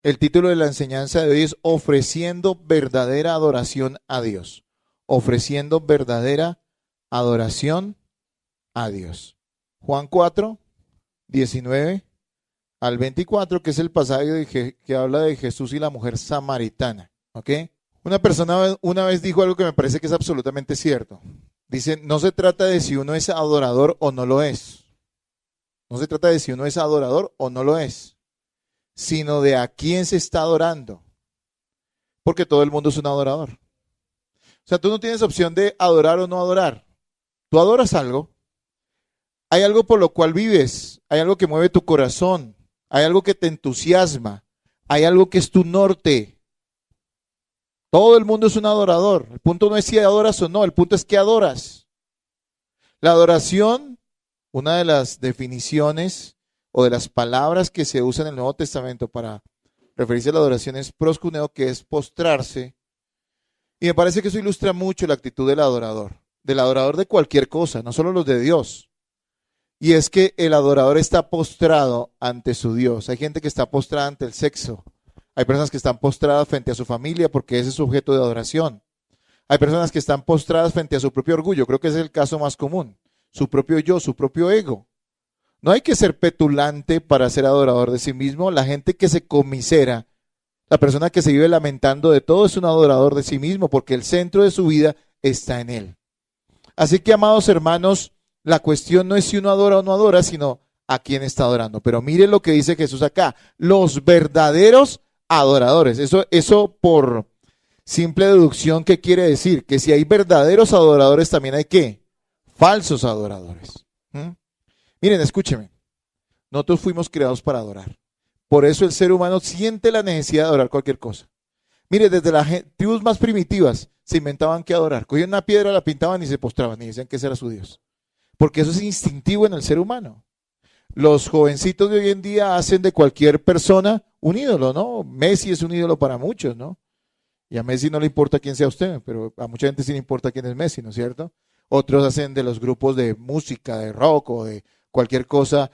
El título de la enseñanza de hoy es Ofreciendo verdadera adoración a Dios. Ofreciendo verdadera adoración a Dios. Juan 4, 19 al 24, que es el pasaje que habla de Jesús y la mujer samaritana. ¿Ok? Una persona una vez dijo algo que me parece que es absolutamente cierto. Dice, no se trata de si uno es adorador o no lo es. No se trata de si uno es adorador o no lo es, sino de a quién se está adorando. Porque todo el mundo es un adorador. O sea, tú no tienes opción de adorar o no adorar. Tú adoras algo. Hay algo por lo cual vives. Hay algo que mueve tu corazón. Hay algo que te entusiasma. Hay algo que es tu norte. Todo el mundo es un adorador. El punto no es si adoras o no. El punto es que adoras. La adoración, una de las definiciones o de las palabras que se usan en el Nuevo Testamento para referirse a la adoración es proscuneo, que es postrarse. Y me parece que eso ilustra mucho la actitud del adorador de cualquier cosa, no solo los de Dios. Y es que el adorador está postrado ante su Dios. Hay gente que está postrada ante el sexo. Hay personas que están postradas frente a su familia porque ese es su objeto de adoración. Hay personas que están postradas frente a su propio orgullo. Creo que ese es el caso más común. Su propio yo, su propio ego. No hay que ser petulante para ser adorador de sí mismo. La gente que se comisera, la persona que se vive lamentando de todo, es un adorador de sí mismo porque el centro de su vida está en él. Así que, amados hermanos, la cuestión no es si uno adora o no adora, sino a quién está adorando. Pero mire lo que dice Jesús acá, los verdaderos adoradores. Eso por simple deducción, ¿qué quiere decir? Que si hay verdaderos adoradores, también hay ¿qué? Falsos adoradores. Miren, escúcheme, nosotros fuimos creados para adorar. Por eso el ser humano siente la necesidad de adorar cualquier cosa. Mire, desde las tribus más primitivas se inventaban que adorar. Cogían una piedra, la pintaban y se postraban y decían que ese era su Dios. Porque eso es instintivo en el ser humano. Los jovencitos de hoy en día hacen de cualquier persona un ídolo, ¿no? Messi es un ídolo para muchos, ¿no? Y a Messi no le importa quién sea usted, pero a mucha gente sí le importa quién es Messi, ¿no es cierto? Otros hacen de los grupos de música, de rock o de cualquier cosa,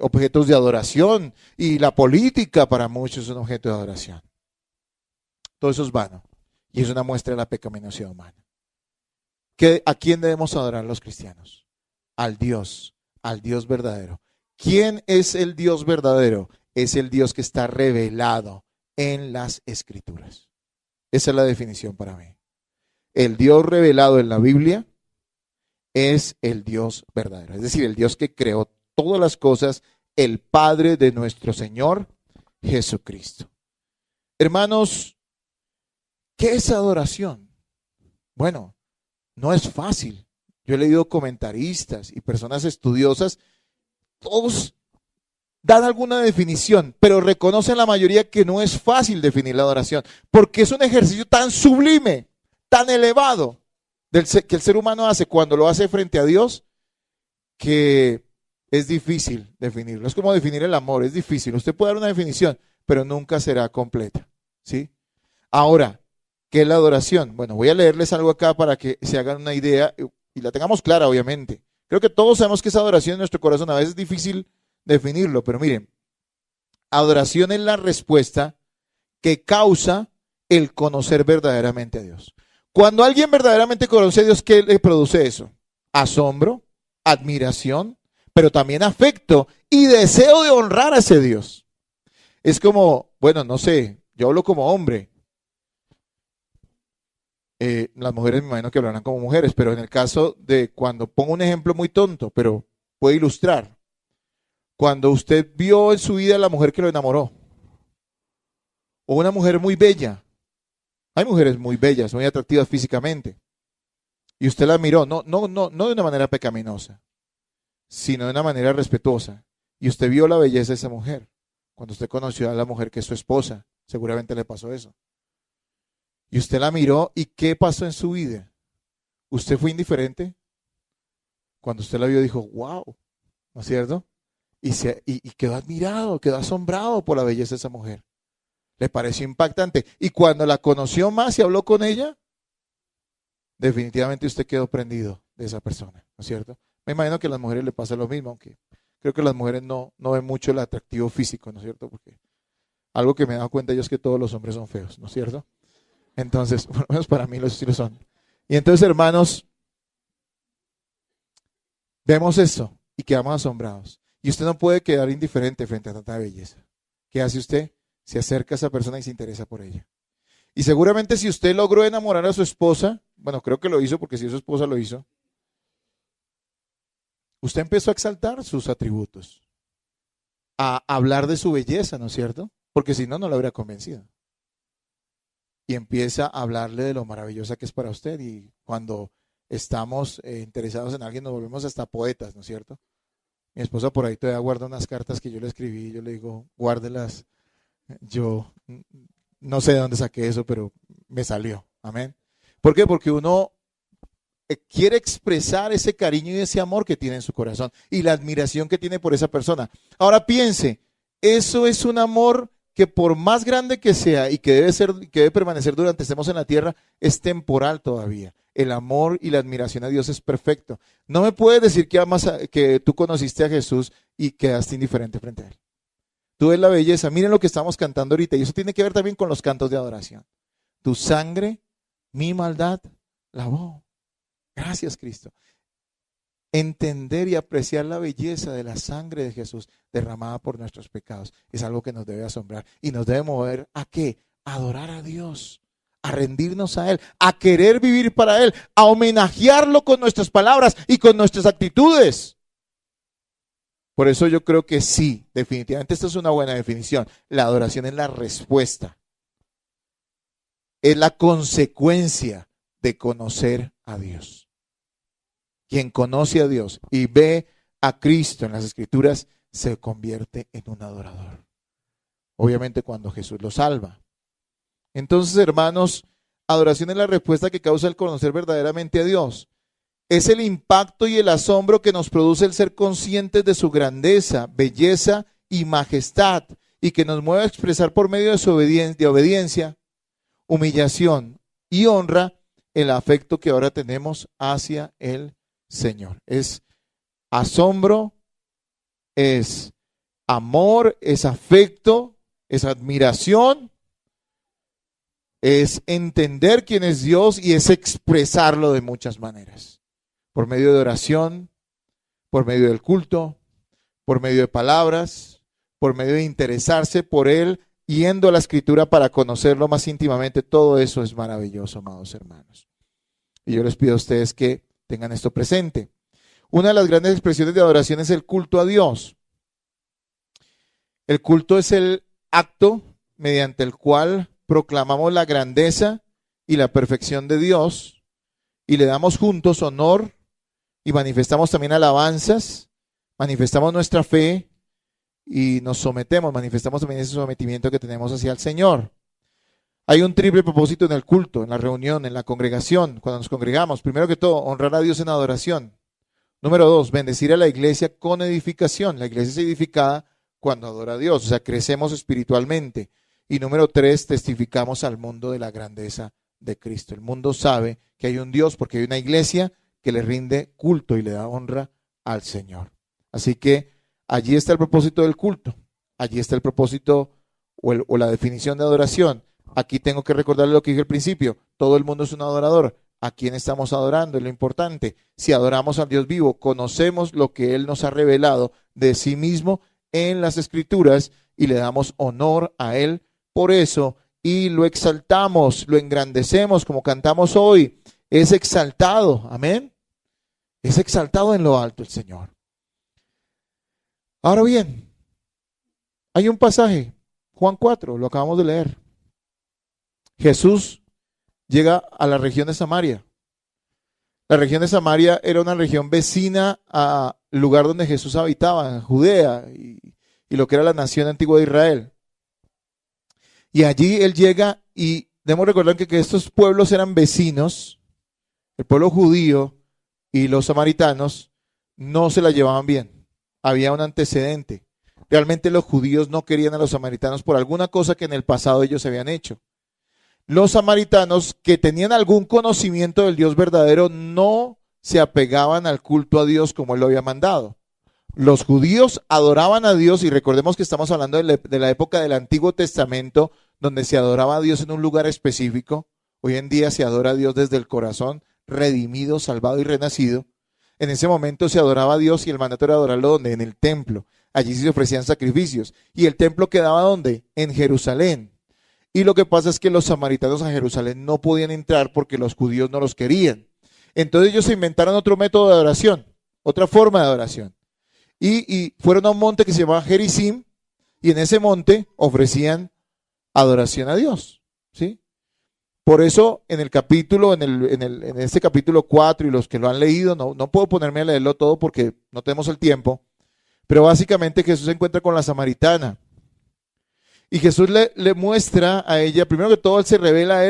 objetos de adoración. Y la política para muchos es un objeto de adoración. Todo eso es vano. Y es una muestra de la pecaminosidad humana. ¿A quién debemos adorar los cristianos? Al Dios verdadero. ¿Quién es el Dios verdadero? Es el Dios que está revelado en las Escrituras. Esa es la definición para mí. El Dios revelado en la Biblia es el Dios verdadero. Es decir, el Dios que creó todas las cosas, el Padre de nuestro Señor Jesucristo. Hermanos, ¿qué es adoración? Bueno, no es fácil. Yo he leído comentaristas y personas estudiosas, todos dan alguna definición, pero reconocen la mayoría que no es fácil definir la adoración, porque es un ejercicio tan sublime, tan elevado, que el ser humano hace cuando lo hace frente a Dios, que es difícil definirlo. Es como definir el amor, es difícil. Usted puede dar una definición, pero nunca será completa, ¿sí? Ahora, ¿qué es la adoración? Bueno, voy a leerles algo acá para que se hagan una idea y la tengamos clara, obviamente. Creo que todos sabemos que es adoración en nuestro corazón. A veces es difícil definirlo, pero miren, adoración es la respuesta que causa el conocer verdaderamente a Dios. Cuando alguien verdaderamente conoce a Dios, ¿qué le produce eso? Asombro, admiración, pero también afecto y deseo de honrar a ese Dios. Es como, bueno, no sé, yo hablo como hombre. Las mujeres me imagino que hablarán como mujeres, pero en el caso de cuando pongo un ejemplo muy tonto, pero puede ilustrar. Cuando usted vio en su vida a la mujer que lo enamoró, o una mujer muy bella, hay mujeres muy bellas, muy atractivas físicamente, y usted la miró, no de una manera pecaminosa, sino de una manera respetuosa, y usted vio la belleza de esa mujer. Cuando usted conoció a la mujer que es su esposa, seguramente le pasó eso. Y usted la miró, ¿y qué pasó en su vida? ¿Usted fue indiferente? Cuando usted la vio dijo, wow, ¿no es cierto? Y quedó admirado, quedó asombrado por la belleza de esa mujer. Le pareció impactante. Y cuando la conoció más y habló con ella, definitivamente usted quedó prendido de esa persona, ¿no es cierto? Me imagino que a las mujeres le pasa lo mismo, aunque creo que las mujeres no ven mucho el atractivo físico, ¿no es cierto? Porque Algo que me he dado cuenta yo es que todos los hombres son feos, ¿no es cierto? Entonces, por lo menos para mí los sí lo son. Y entonces, hermanos, vemos esto y quedamos asombrados. Y usted no puede quedar indiferente frente a tanta belleza. ¿Qué hace usted? Se acerca a esa persona y se interesa por ella. Y seguramente si usted logró enamorar a su esposa, bueno, creo que lo hizo porque si su esposa lo hizo, usted empezó a exaltar sus atributos, a hablar de su belleza, ¿no es cierto? Porque si no, no la habría convencido. Y empieza a hablarle de lo maravillosa que es para usted. Y cuando estamos interesados en alguien, nos volvemos hasta poetas, ¿no es cierto? Mi esposa por ahí todavía guarda unas cartas que yo le escribí y yo le digo, guárdelas. Yo no sé de dónde saqué eso, pero me salió. Amén. ¿Por qué? Porque uno quiere expresar ese cariño y ese amor que tiene en su corazón y la admiración que tiene por esa persona. Ahora piense, eso es un amor que por más grande que sea y que debe permanecer durante estemos en la tierra, es temporal todavía. El amor y la admiración a Dios es perfecto. No me puedes decir que tú conociste a Jesús y quedaste indiferente frente a él. Tú ves la belleza. Miren lo que estamos cantando ahorita y eso tiene que ver también con los cantos de adoración. Tu sangre, mi maldad, lavó. Gracias, Cristo. Entender y apreciar la belleza de la sangre de Jesús derramada por nuestros pecados es algo que nos debe asombrar y nos debe mover ¿a qué? A adorar a Dios, a rendirnos a Él, a querer vivir para Él, a homenajearlo con nuestras palabras y con nuestras actitudes. Por eso yo creo que sí, definitivamente esta es una buena definición. La adoración es la respuesta, es la consecuencia de conocer a Dios. Quien conoce a Dios y ve a Cristo en las Escrituras se convierte en un adorador. Obviamente cuando Jesús lo salva. Entonces, hermanos, adoración es la respuesta que causa el conocer verdaderamente a Dios. Es el impacto y el asombro que nos produce el ser conscientes de su grandeza, belleza y majestad y que nos mueve a expresar por medio de su obediencia, humillación y honra el afecto que ahora tenemos hacia Él. Señor, es asombro, es amor, es afecto, es admiración, es entender quién es Dios y es expresarlo de muchas maneras, por medio de oración, por medio del culto, por medio de palabras, por medio de interesarse por Él, yendo a la Escritura para conocerlo más íntimamente. Todo eso es maravilloso, amados hermanos. Y yo les pido a ustedes que tengan esto presente. Una de las grandes expresiones de adoración es el culto a Dios. El culto es el acto mediante el cual proclamamos la grandeza y la perfección de Dios y le damos juntos honor y manifestamos también alabanzas, manifestamos nuestra fe y nos sometemos, manifestamos también ese sometimiento que tenemos hacia el Señor. Hay un triple propósito en el culto, en la reunión, en la congregación, cuando nos congregamos. Primero que todo, honrar a Dios en adoración. Número 2, bendecir a la iglesia con edificación. La iglesia es edificada cuando adora a Dios, o sea, crecemos espiritualmente. Y número 3, testificamos al mundo de la grandeza de Cristo. El mundo sabe que hay un Dios porque hay una iglesia que le rinde culto y le da honra al Señor. Así que allí está el propósito del culto. Allí está el propósito o la definición de adoración. Aquí tengo que recordarle lo que dije al principio. Todo el mundo es un adorador. ¿A quién estamos adorando? Es lo importante. Si adoramos al Dios vivo, conocemos lo que Él nos ha revelado de sí mismo en las Escrituras y le damos honor a Él por eso y lo exaltamos, lo engrandecemos como cantamos hoy. Es exaltado, amén. Es exaltado en lo alto el Señor. Ahora bien, hay un pasaje, Juan 4, lo acabamos de leer. Jesús llega a la región de Samaria. La región de Samaria era una región vecina al lugar donde Jesús habitaba, en Judea y lo que era la nación antigua de Israel. Y allí él llega y debemos recordar que estos pueblos eran vecinos, el pueblo judío y los samaritanos no se la llevaban bien. Había un antecedente. Realmente los judíos no querían a los samaritanos por alguna cosa que en el pasado ellos habían hecho. Los samaritanos que tenían algún conocimiento del Dios verdadero no se apegaban al culto a Dios como Él lo había mandado. Los judíos adoraban a Dios, y recordemos que estamos hablando de la época del Antiguo Testamento, donde se adoraba a Dios en un lugar específico. Hoy en día se adora a Dios desde el corazón, redimido, salvado y renacido. En ese momento se adoraba a Dios y el mandato era adorarlo ¿dónde? En el templo. Allí se ofrecían sacrificios. ¿Y el templo quedaba dónde? En Jerusalén. Y lo que pasa es que los samaritanos a Jerusalén no podían entrar porque los judíos no los querían. Entonces ellos se inventaron otro método de adoración, otra forma de adoración. Y fueron a un monte que se llamaba Gerizim, y en ese monte ofrecían adoración a Dios, ¿sí? Por eso en el capítulo, en este capítulo 4, y los que lo han leído, no puedo ponerme a leerlo todo porque no tenemos el tiempo, pero básicamente Jesús se encuentra con la samaritana. Y Jesús le muestra a ella, primero que todo, él se revela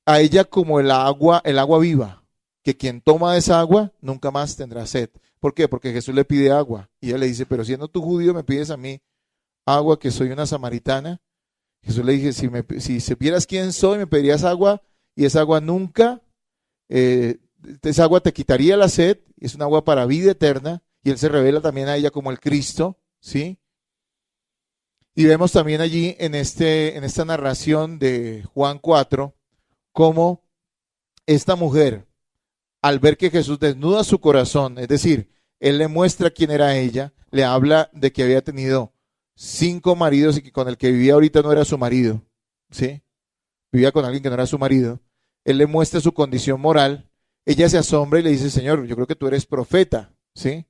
a ella como el agua viva, que quien toma de esa agua nunca más tendrá sed. ¿Por qué? Porque Jesús le pide agua. Y ella le dice, pero siendo tú judío, me pides a mí agua, que soy una samaritana. Jesús le dice, si supieras quién soy, me pedirías agua, y esa agua nunca, esa agua te quitaría la sed, es un agua para vida eterna. Y él se revela también a ella como el Cristo, ¿sí? Y vemos también allí en esta narración de Juan 4, cómo esta mujer, al ver que Jesús desnuda su corazón, es decir, él le muestra quién era ella, le habla de que había tenido 5 maridos y que con el que vivía ahorita no era su marido, ¿sí? Vivía con alguien que no era su marido. Él le muestra su condición moral, ella se asombra y le dice, Señor, yo creo que tú eres profeta, ¿sí?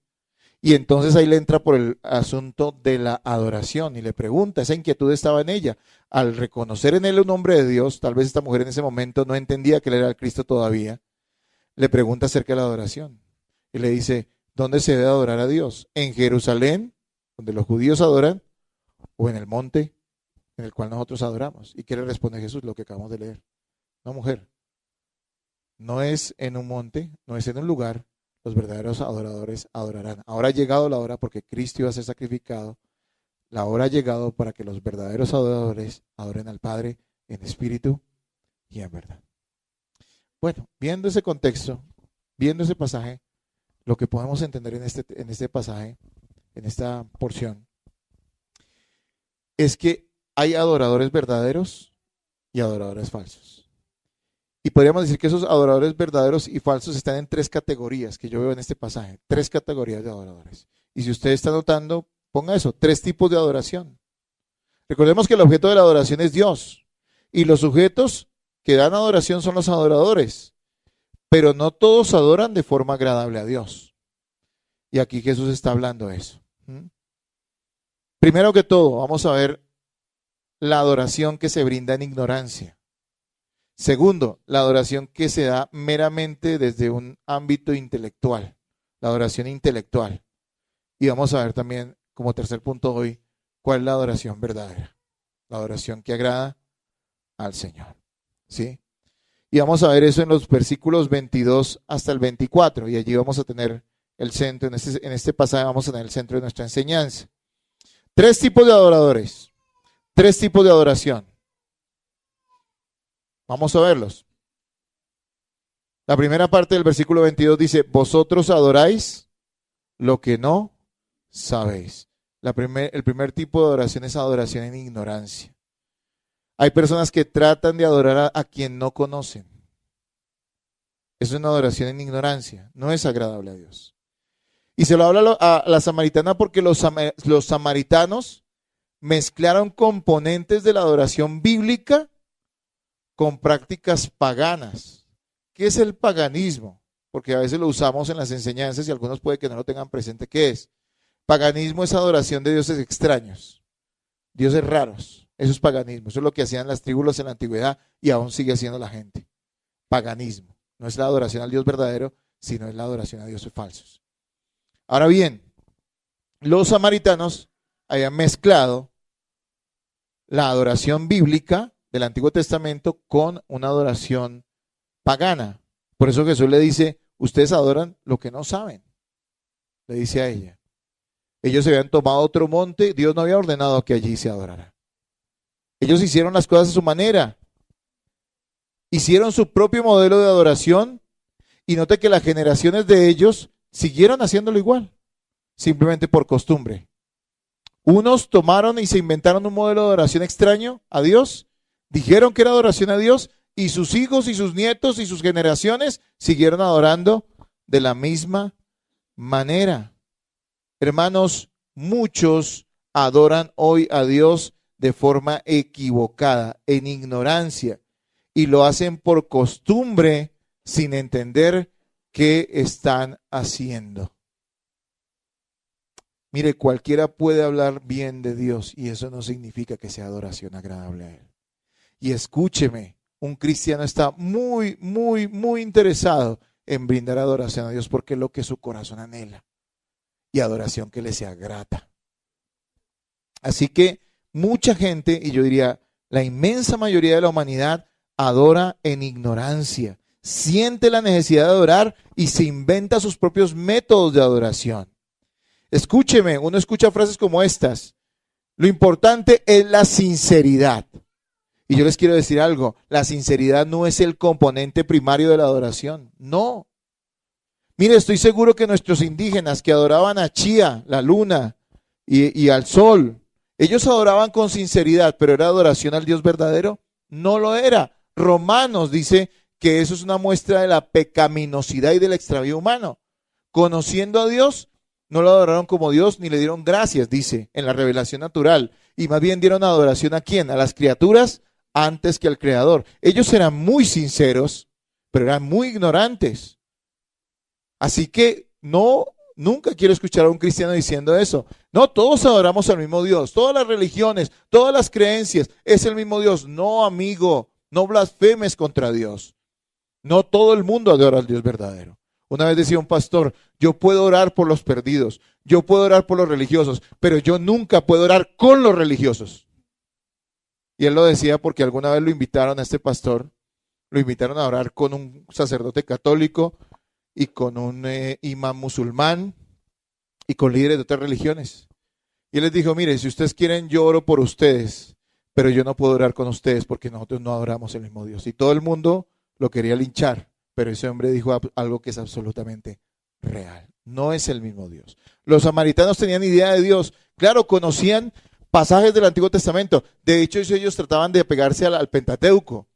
Y entonces ahí le entra por el asunto de la adoración y le pregunta, esa inquietud estaba en ella. Al reconocer en él un hombre de Dios, tal vez esta mujer en ese momento no entendía que él era el Cristo todavía, le pregunta acerca de la adoración. Y le dice, ¿dónde se debe adorar a Dios? ¿En Jerusalén, donde los judíos adoran, o en el monte en el cual nosotros adoramos? ¿Y qué le responde Jesús? Lo que acabamos de leer. No, mujer, no es en un monte, no es en un lugar. Los verdaderos adoradores adorarán. Ahora ha llegado la hora, porque Cristo iba a ser sacrificado. La hora ha llegado para que los verdaderos adoradores adoren al Padre en espíritu y en verdad. Bueno, viendo ese contexto, viendo ese pasaje, lo que podemos entender en este pasaje, en esta porción, es que hay adoradores verdaderos y adoradores falsos. Y podríamos decir que esos adoradores verdaderos y falsos están en 3 categorías que yo veo en este pasaje. 3 categorías de adoradores. Y si usted está notando, ponga eso, 3 tipos de adoración. Recordemos que el objeto de la adoración es Dios. Y los sujetos que dan adoración son los adoradores. Pero no todos adoran de forma agradable a Dios. Y aquí Jesús está hablando de eso. Primero que todo, vamos a ver la adoración que se brinda en ignorancia. Segundo, la adoración que se da meramente desde un ámbito intelectual, la adoración intelectual. Y vamos a ver también, como tercer punto hoy, cuál es la adoración verdadera, la adoración que agrada al Señor. ¿Sí? Y vamos a ver eso en los versículos 22 hasta el 24, y allí vamos a tener el centro, en este pasaje vamos a tener el centro de nuestra enseñanza. 3 tipos de adoradores, 3 tipos de adoración. Vamos a verlos. La primera parte del versículo 22 dice, vosotros adoráis lo que no sabéis. El primer tipo de adoración es adoración en ignorancia. Hay personas que tratan de adorar a quien no conocen. Es una adoración en ignorancia, no es agradable a Dios. Y se lo habla a la samaritana porque los samaritanos mezclaron componentes de la adoración bíblica con prácticas paganas. ¿Qué es el paganismo? Porque a veces lo usamos en las enseñanzas y algunos puede que no lo tengan presente. ¿Qué es? Paganismo es adoración de dioses extraños, dioses raros. Eso es paganismo. Eso es lo que hacían las tribus en la antigüedad y aún sigue haciendo la gente. Paganismo. No es la adoración al Dios verdadero, sino es la adoración a dioses falsos. Ahora bien, los samaritanos habían mezclado la adoración bíblica del Antiguo Testamento con una adoración pagana. Por eso Jesús le dice, ustedes adoran lo que no saben, le dice a ella. Ellos se habían tomado otro monte, Dios no había ordenado que allí se adorara. Ellos hicieron las cosas a su manera, hicieron su propio modelo de adoración y note que las generaciones de ellos siguieron haciéndolo igual. simplemente por costumbre. Unos tomaron y se inventaron un modelo de adoración extraño a Dios, dijeron que era adoración a Dios, y sus hijos y sus nietos y sus generaciones siguieron adorando de la misma manera. Hermanos, muchos adoran hoy a Dios de forma equivocada, en ignorancia, y lo hacen por costumbre sin entender qué están haciendo. Mire, cualquiera puede hablar bien de Dios y eso no significa que sea adoración agradable a Él. Y escúcheme, un cristiano está muy, muy, muy interesado en brindar adoración a Dios porque es lo que su corazón anhela y adoración que le sea grata. Así que mucha gente, y yo diría la inmensa mayoría de la humanidad, adora en ignorancia, siente la necesidad de adorar y se inventa sus propios métodos de adoración. Escúcheme, uno escucha frases como estas: lo importante es la sinceridad. Y yo les quiero decir algo, la sinceridad no es el componente primario de la adoración, no. Mire, estoy seguro que nuestros indígenas que adoraban a Chía, la luna y al sol, ellos adoraban con sinceridad, pero ¿era adoración al Dios verdadero? No lo era. Romanos dice que eso es una muestra de la pecaminosidad y del extravío humano. Conociendo a Dios, no lo adoraron como Dios ni le dieron gracias, dice, en la revelación natural. Y más bien dieron adoración ¿a quién? A las criaturas antes que al Creador. Ellos eran muy sinceros, pero eran muy ignorantes. Así que nunca quiero escuchar a un cristiano diciendo eso. No, todos adoramos al mismo Dios. Todas las religiones, todas las creencias, es el mismo Dios. No, amigo, no blasfemes contra Dios. No todo el mundo adora al Dios verdadero. Una vez decía un pastor, yo puedo orar por los perdidos, yo puedo orar por los religiosos, pero yo nunca puedo orar con los religiosos. Y él lo decía porque alguna vez lo invitaron a este pastor, lo invitaron a orar con un sacerdote católico y con un imán musulmán y con líderes de otras religiones. Y él les dijo, mire, si ustedes quieren, yo oro por ustedes, pero yo no puedo orar con ustedes porque nosotros no adoramos el mismo Dios. Y todo el mundo lo quería linchar, pero ese hombre dijo algo que es absolutamente real. No es el mismo Dios. Los samaritanos tenían idea de Dios. Claro, conocían pasajes del Antiguo Testamento. De hecho, ellos trataban de apegarse al Pentateuco.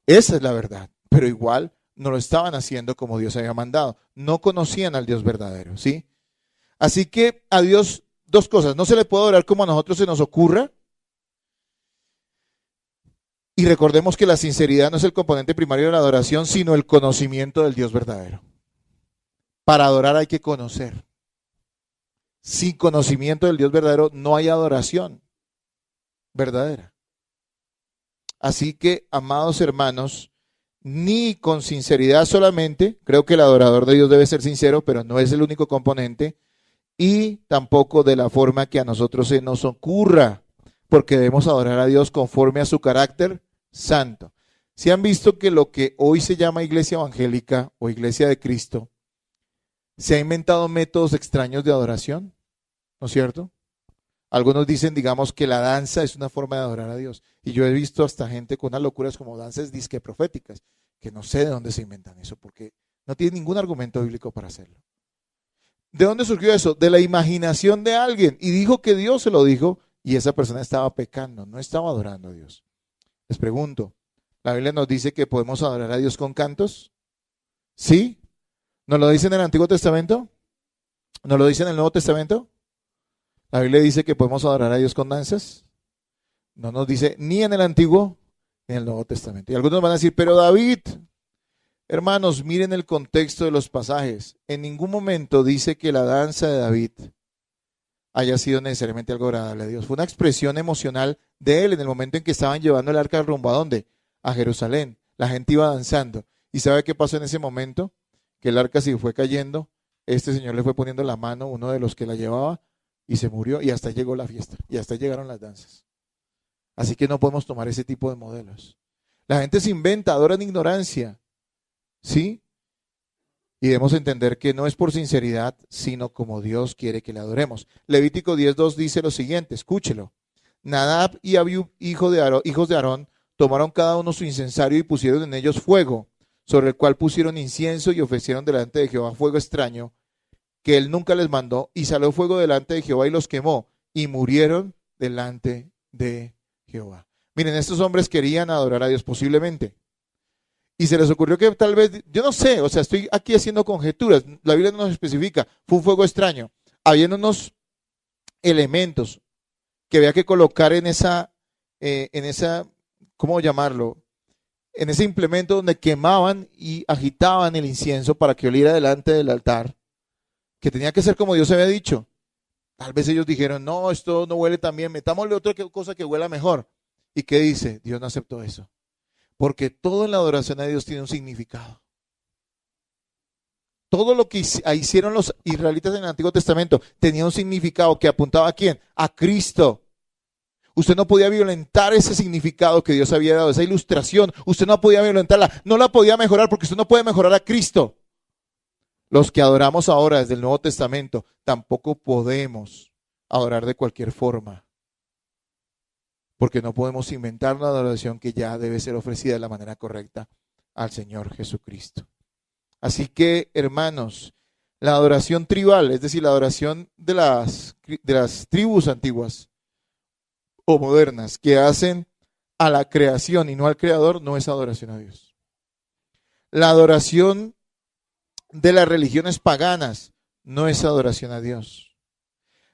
Esa es la verdad. Pero igual no lo estaban haciendo como Dios había mandado. No conocían al Dios verdadero, ¿sí? Así que a Dios, dos cosas. No se le puede orar como a nosotros se nos ocurra. Y recordemos que la sinceridad no es el componente primario de la adoración, sino el conocimiento del Dios verdadero. Para adorar hay que conocer. Sin conocimiento del Dios verdadero no hay adoración verdadera. Así que, amados hermanos, ni con sinceridad solamente, creo que el adorador de Dios debe ser sincero, pero no es el único componente, y tampoco de la forma que a nosotros se nos ocurra, porque debemos adorar a Dios conforme a su carácter santo. ¿Se han visto que lo que hoy se llama iglesia evangélica o iglesia de Cristo, se ha inventado métodos extraños de adoración? ¿No es cierto? Algunos dicen, digamos, que la danza es una forma de adorar a Dios. Y yo he visto hasta gente con unas locuras como danzas disque proféticas, que no sé de dónde se inventan eso, porque no tiene ningún argumento bíblico para hacerlo. ¿De dónde surgió eso? De la imaginación de alguien. Y dijo que Dios se lo dijo, y esa persona estaba pecando, no estaba adorando a Dios. Les pregunto, ¿la Biblia nos dice que podemos adorar a Dios con cantos? ¿Sí? ¿Nos lo dice en el Antiguo Testamento? ¿Nos lo dice en el Nuevo Testamento? ¿La Biblia dice que podemos adorar a Dios con danzas? No nos dice ni en el Antiguo ni en el Nuevo Testamento. Y algunos van a decir, pero David, hermanos, miren el contexto de los pasajes. En ningún momento dice que la danza de David haya sido necesariamente algo agradable a Dios. Fue una expresión emocional de él en el momento en que estaban llevando el arca rumbo ¿a dónde? A Jerusalén. La gente iba danzando. ¿Y sabe qué pasó en ese momento? Que el arca se fue cayendo. Este señor le fue poniendo la mano, uno de los que la llevaba, y se murió, y hasta llegó la fiesta, y hasta llegaron las danzas. Así que no podemos tomar ese tipo de modelos. La gente se inventa, adora en ignorancia, ¿sí? Y debemos entender que no es por sinceridad, sino como Dios quiere que le adoremos. Levítico 10:2 dice lo siguiente, escúchelo. Nadab y Abiú, hijos de Aarón, tomaron cada uno su incensario y pusieron en ellos fuego, sobre el cual pusieron incienso y ofrecieron delante de Jehová fuego extraño, que él nunca les mandó, y salió fuego delante de Jehová y los quemó, y murieron delante de Jehová. Miren, estos hombres querían adorar a Dios posiblemente, y se les ocurrió que tal vez, yo no sé, o sea, estoy aquí haciendo conjeturas, la Biblia no nos especifica, fue un fuego extraño. Habían unos elementos que había que colocar en esa, ¿cómo llamarlo? En ese implemento donde quemaban y agitaban el incienso para que oliera delante del altar, que tenía que ser como Dios había dicho. Tal vez ellos dijeron, no, esto no huele tan bien, metámosle otra cosa que huela mejor. ¿Y qué dice? Dios no aceptó eso. Porque todo en la adoración a Dios tiene un significado. Todo lo que hicieron los israelitas en el Antiguo Testamento tenía un significado que apuntaba ¿a quién? A Cristo. Usted no podía violentar ese significado que Dios había dado, esa ilustración. Usted no podía violentarla, no la podía mejorar porque usted no puede mejorar a Cristo. Los que adoramos ahora desde el Nuevo Testamento tampoco podemos adorar de cualquier forma. Porque no podemos inventar una adoración que ya debe ser ofrecida de la manera correcta al Señor Jesucristo. Así que, hermanos, la adoración tribal, es decir, la adoración de las tribus antiguas o modernas que hacen a la creación y no al creador, no es adoración a Dios. La adoración de las religiones paganas no es adoración a Dios.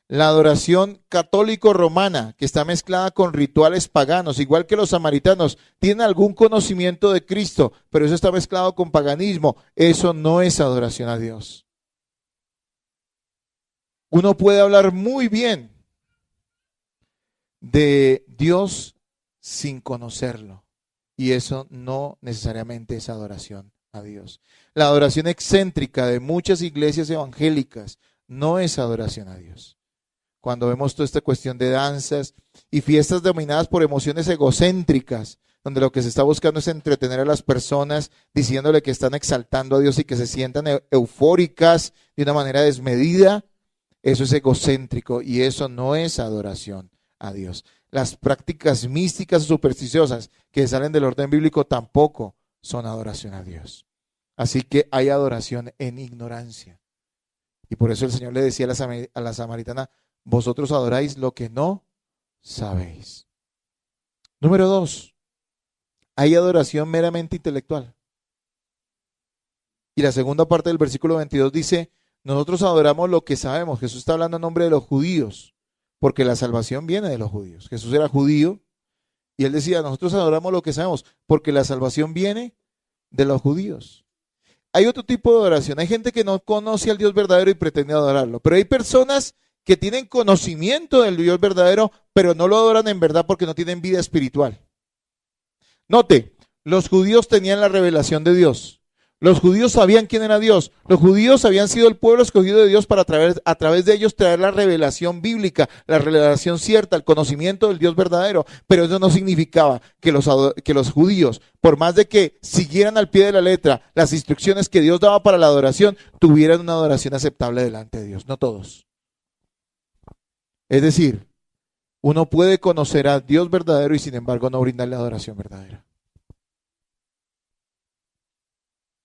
La adoración católico-romana, que está mezclada con rituales paganos, igual que los samaritanos, tienen algún conocimiento de Cristo, pero eso está mezclado con paganismo. Eso no es adoración a Dios. Uno puede hablar muy bien de Dios sin conocerlo, y eso no necesariamente es adoración a Dios. La adoración excéntrica de muchas iglesias evangélicas no es adoración a Dios. Cuando vemos toda esta cuestión de danzas y fiestas dominadas por emociones egocéntricas, donde lo que se está buscando es entretener a las personas diciéndole que están exaltando a Dios y que se sientan eufóricas de una manera desmedida, eso es egocéntrico y eso no es adoración a Dios. Las prácticas místicas o supersticiosas que salen del orden bíblico tampoco son adoración a Dios. Así que hay adoración en ignorancia. Y por eso el Señor le decía a la samaritana, vosotros adoráis lo que no sabéis. Número 2, hay adoración meramente intelectual. Y la segunda parte del versículo 22 dice, nosotros adoramos lo que sabemos. Jesús está hablando en nombre de los judíos, porque la salvación viene de los judíos. Jesús era judío y él decía, nosotros adoramos lo que sabemos, porque la salvación viene de los judíos. Hay otro tipo de adoración. Hay gente que no conoce al Dios verdadero y pretende adorarlo, pero hay personas que tienen conocimiento del Dios verdadero, pero no lo adoran en verdad porque no tienen vida espiritual. Note, los judíos tenían la revelación de Dios. Los judíos sabían quién era Dios. Los judíos habían sido el pueblo escogido de Dios para a través de ellos traer la revelación bíblica, la revelación cierta, el conocimiento del Dios verdadero. Pero eso no significaba que los judíos, por más de que siguieran al pie de la letra las instrucciones que Dios daba para la adoración, tuvieran una adoración aceptable delante de Dios. No todos. Es decir, uno puede conocer a Dios verdadero y sin embargo no brindarle adoración verdadera.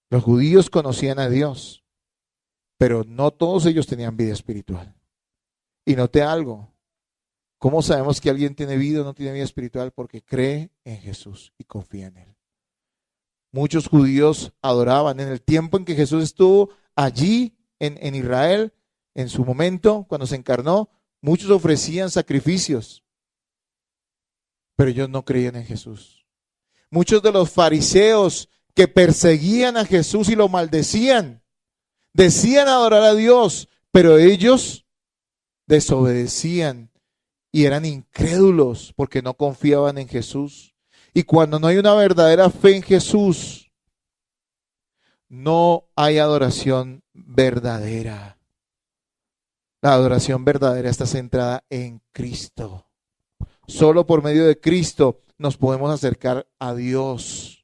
Los judíos conocían a Dios, pero no todos ellos tenían vida espiritual. Y noté algo, ¿cómo sabemos que alguien tiene vida o no tiene vida espiritual? Porque cree en Jesús y confía en Él. Muchos judíos adoraban en el tiempo en que Jesús estuvo allí en Israel, en su momento, cuando se encarnó, muchos ofrecían sacrificios, pero ellos no creían en Jesús. Muchos de los fariseos que perseguían a Jesús y lo maldecían, decían adorar a Dios, pero ellos desobedecían y eran incrédulos porque no confiaban en Jesús. Y cuando no hay una verdadera fe en Jesús, no hay adoración verdadera. La adoración verdadera está centrada en Cristo. Solo por medio de Cristo nos podemos acercar a Dios.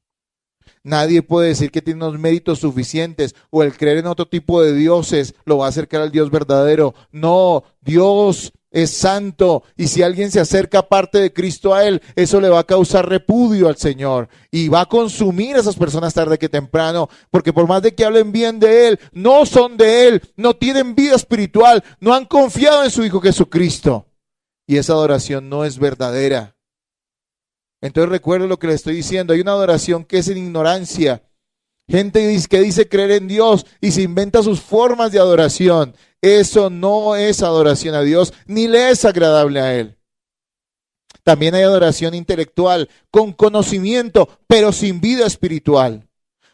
Nadie puede decir que tiene unos méritos suficientes o el creer en otro tipo de dioses lo va a acercar al Dios verdadero. No, Dios es santo, y si alguien se acerca aparte de Cristo a él, eso le va a causar repudio al Señor y va a consumir a esas personas tarde que temprano, porque por más de que hablen bien de él, no son de él, no tienen vida espiritual, no han confiado en su Hijo Jesucristo, y esa adoración no es verdadera. Entonces recuerden lo que le estoy diciendo, hay una adoración que es en ignorancia. Gente que dice creer en Dios y se inventa sus formas de adoración. Eso no es adoración a Dios, ni le es agradable a Él. También hay adoración intelectual, con conocimiento, pero sin vida espiritual.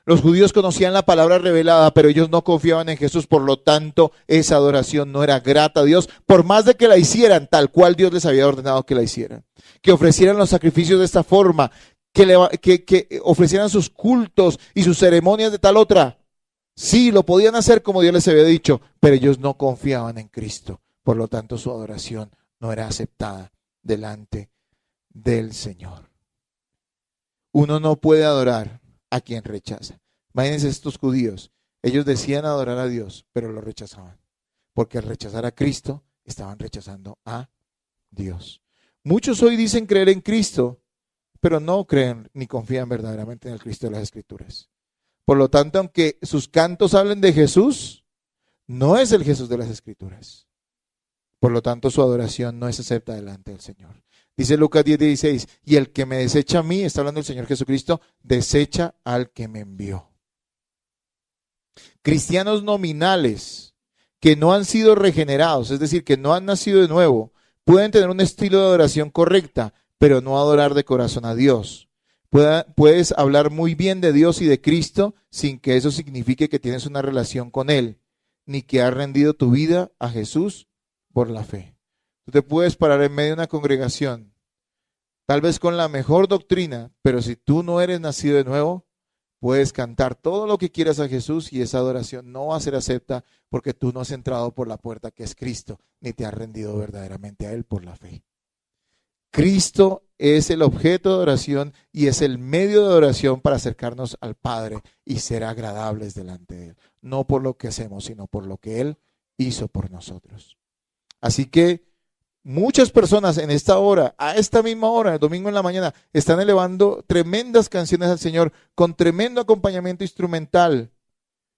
Los judíos conocían la palabra revelada, pero ellos no confiaban en Jesús, por lo tanto, esa adoración no era grata a Dios, por más de que la hicieran tal cual Dios les había ordenado que la hicieran. Que ofrecieran los sacrificios de esta forma, que ofrecieran sus cultos y sus ceremonias de tal otra. Sí, lo podían hacer como Dios les había dicho, pero ellos no confiaban en Cristo. Por lo tanto, su adoración no era aceptada delante del Señor. Uno no puede adorar a quien rechaza. Imagínense estos judíos. Ellos decían adorar a Dios, pero lo rechazaban. Porque al rechazar a Cristo, estaban rechazando a Dios. Muchos hoy dicen creer en Cristo, pero no creen ni confían verdaderamente en el Cristo de las Escrituras. Por lo tanto, aunque sus cantos hablen de Jesús, no es el Jesús de las Escrituras. Por lo tanto, su adoración no es acepta delante del Señor. Dice Lucas 10:16, y el que me desecha a mí, está hablando el Señor Jesucristo, desecha al que me envió. Cristianos nominales que no han sido regenerados, es decir, que no han nacido de nuevo, pueden tener un estilo de adoración correcta, pero no adorar de corazón a Dios. Puedes hablar muy bien de Dios y de Cristo sin que eso signifique que tienes una relación con Él, ni que has rendido tu vida a Jesús por la fe. Tú te puedes parar en medio de una congregación, tal vez con la mejor doctrina, pero si tú no eres nacido de nuevo, puedes cantar todo lo que quieras a Jesús y esa adoración no va a ser acepta porque tú no has entrado por la puerta que es Cristo, ni te has rendido verdaderamente a Él por la fe. Cristo es el objeto de adoración y es el medio de adoración para acercarnos al Padre y ser agradables delante de Él. No por lo que hacemos, sino por lo que Él hizo por nosotros. Así que muchas personas en esta hora, a esta misma hora, el domingo en la mañana, están elevando tremendas canciones al Señor con tremendo acompañamiento instrumental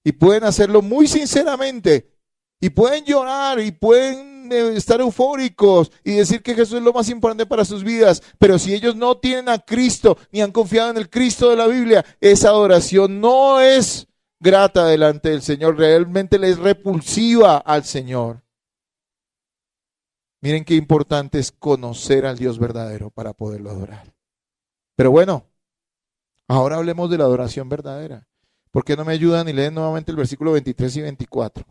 y pueden hacerlo muy sinceramente y pueden llorar y pueden estar eufóricos y decir que Jesús es lo más importante para sus vidas, pero si ellos no tienen a Cristo ni han confiado en el Cristo de la Biblia, esa adoración no es grata delante del Señor, realmente le es repulsiva al Señor. Miren qué importante es conocer al Dios verdadero para poderlo adorar. Pero bueno, ahora hablemos de la adoración verdadera. ¿Por qué no me ayudan y leen nuevamente el versículo 23 y 24?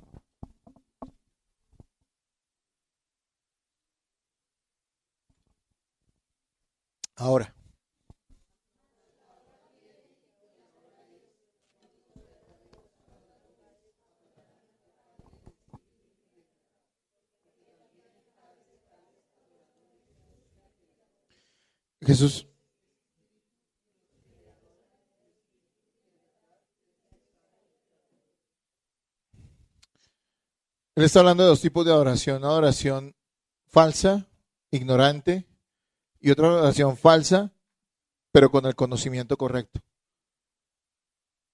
Ahora. Jesús. Él está hablando de dos tipos de adoración. Una adoración falsa, ignorante, y otra adoración falsa, pero con el conocimiento correcto.